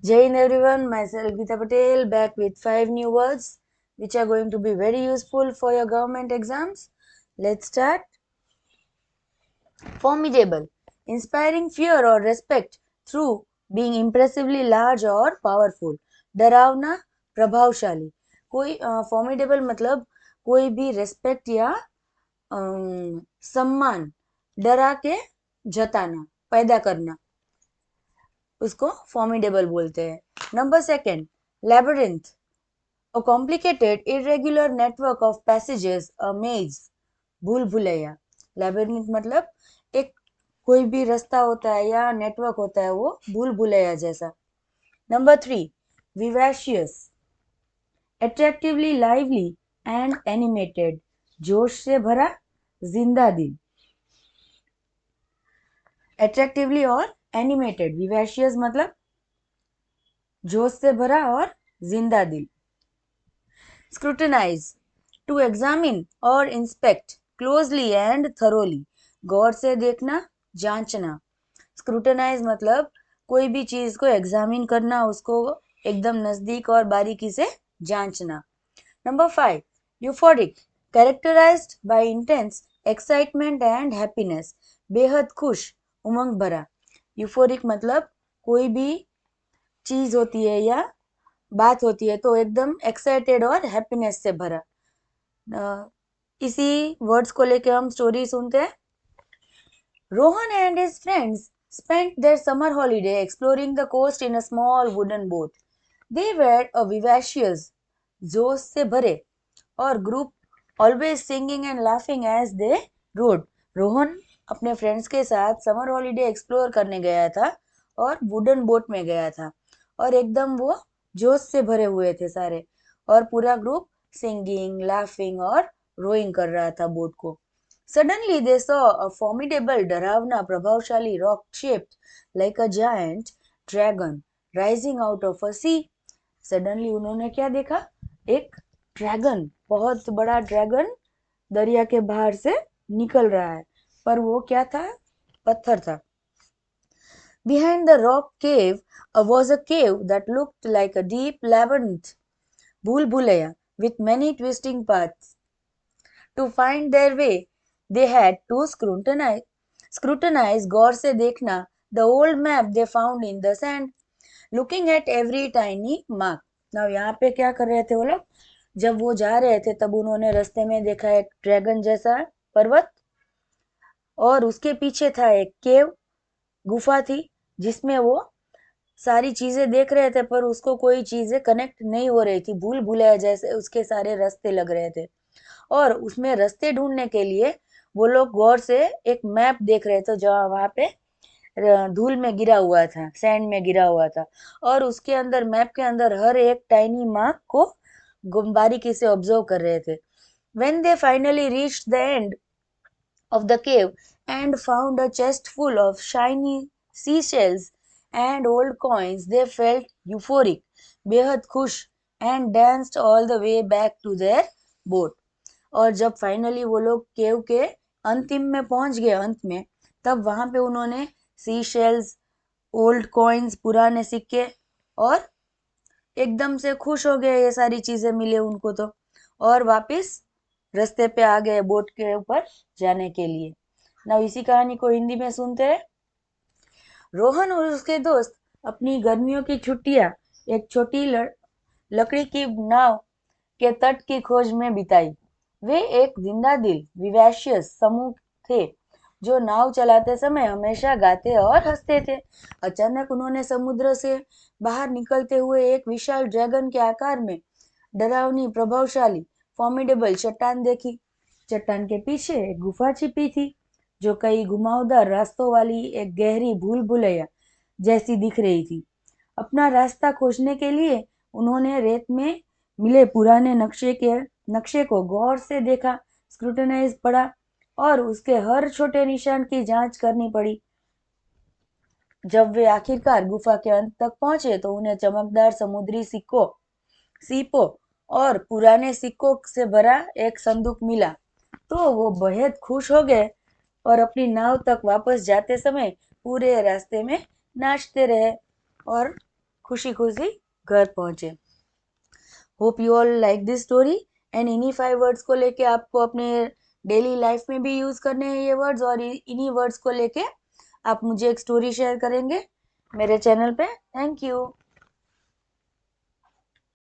Jai Hind everyone, myself Geeta Patel back with 5 new words which are going to be very useful for your government exams. Let's start. Formidable, inspiring fear or respect through being impressively large or powerful. डरावना, प्रभावशाली. कोई formidable मतलब कोई भी respect या सम्मान डरा के जताना, पैदा करना, उसको फॉर्मिडेबल बोलते हैं. Number second, labyrinth, a complicated irregular network of passages, a maze. भूल भुलैया. labyrinth मतलब एक कोई भी रास्ता होता है या नेटवर्क होता है, वो भूल भुलैया जैसा. Number 3, vivacious, attractively lively and animated, जोश से भरा, जिंदा दिल. attractively और animated, vivacious मतलब जोश से भरा और जिंदा दिल. Scrutinize, to examine or inspect closely and thoroughly, गौर से देखना, जांचना. Scrutinize मतलब कोई भी चीज को एग्जामिन करना, उसको एकदम नजदीक और बारीकी से जांचना. Number 5, euphoric, characterized by intense excitement and happiness, बेहद खुश, उमंग भरा. euphoric मतलब कोई भी चीज होती है या बात होती है तो एकदम एक्साइटेड और हैप्पीनेस से भरा. इसी वर्ड्स को लेके हम स्टोरी सुनते हैं. Rohan and his friends spent their summer holiday exploring the coast in a small wooden boat. They were a vivacious, जोश से भरे, और group always singing and laughing as they rode. Rohan अपने फ्रेंड्स के साथ समर हॉलीडे एक्सप्लोर करने गया था और वुडन बोट में गया था, और एकदम वो जोश से भरे हुए थे सारे, और पूरा ग्रुप सिंगिंग, लाफिंग और रोइंग कर रहा था बोट को. Suddenly they saw a formidable, डरावना, प्रभावशाली rock shaped like a giant dragon rising out of a sea. Suddenly उन्होंने क्या देखा? एक ड्रैगन, बहुत बड़ा ड्रैगन दरिया के बाहर से निकल रहा है, पर वो क्या था? पत्थर था. Behind the rock cave was a cave that looked like a deep labyrinth, भूल Bhulaiyaa, with many twisting paths. To find their way, they had to scrutinize, गौर से देखना, the old map they found in the sand, looking at every tiny mark. Now यहाँ पे क्या कर रहे थे वो लोग? जब वो जा रहे थे तब उन्होंने रास्ते में देखा एक ड्रैगन जैसा पर्वत, और उसके पीछे था एक केव, गुफा थी, जिसमें वो सारी चीजें देख रहे थे, पर उसको कोई चीजें कनेक्ट नहीं हो रही थी, भूल भुलैया जैसे उसके सारे रास्ते लग रहे थे. और उसमें रास्ते ढूंढने के लिए वो लोग गौर से एक मैप देख रहे थे, जो वहां पे धूल में गिरा हुआ था, सैंड में गिरा हुआ था, और उसके अंदर, मैप के अंदर, हर एक टाइनी मार्क को बारीकी से ऑब्जर्व कर रहे थे. When they finally reached the end of the cave and found a chest full of shiny seashells and old coins, they felt euphoric, बेहद खुश, and danced all the way back to their boat. और जब finally वो लोग केव के अंतिम में पहुंच गए, अंत में, तब वहां पे उन्होंने सी शेल्स, ओल्ड कॉइन्स, पुराने सिक्के, और एकदम से खुश हो गए, ये सारी चीजें मिले उनको तो, और वापस रास्ते पे आ गए बोट के ऊपर जाने के लिए. ना इसी कहानी को हिंदी में सुनते हैं. रोहन और उसके दोस्त अपनी गर्मियों की छुट्टियां एक छोटी लकड़ी की नाव के तट की खोज में बिताई. वे एक जिंदा दिल, विवैशियस समूह थे, जो नाव चलाते समय हमेशा गाते और हंसते थे. अचानक उन्होंने समुद्र से बाहर निकलते हुए एक विशाल ड्रैगन के आकार में डरावनी, प्रभावशाली, फॉर्मिडेबल चट्टान देखी. चट्टान के पीछे एक गुफा छिपी थी, जो कई घुमावदार रास्तों वाली एक गहरी भूल भुलैया जैसी दिख रही थी. अपना रास्ता खोजने के लिए उन्होंने रेत में मिले पुराने नक्शे को गौर से देखा, स्क्रूटनाइज पढ़ा, और उसके हर छोटे निशान की जांच करनी पड़ी. जब वे आखिरकार गुफा के अंत तक पहुंचे तो उन्हें चमकदार समुद्री सीपों और पुराने सिक्कों से भरा एक संदूक मिला. तो वो बेहद खुश हो गए, और अपनी नाव तक वापस जाते समय पूरे रास्ते में नाचते रहे और खुशी खुशी घर पहुंचे। Hope you all like this story and इन्हीं 5 वर्ड्स को लेके आपको अपने डेली लाइफ में भी यूज करने हैं ये वर्ड्स, और इन्हीं वर्ड्स को लेके आप मुझे एक स्टोरी शेयर करेंगे मेरे चैनल पे। Thank you.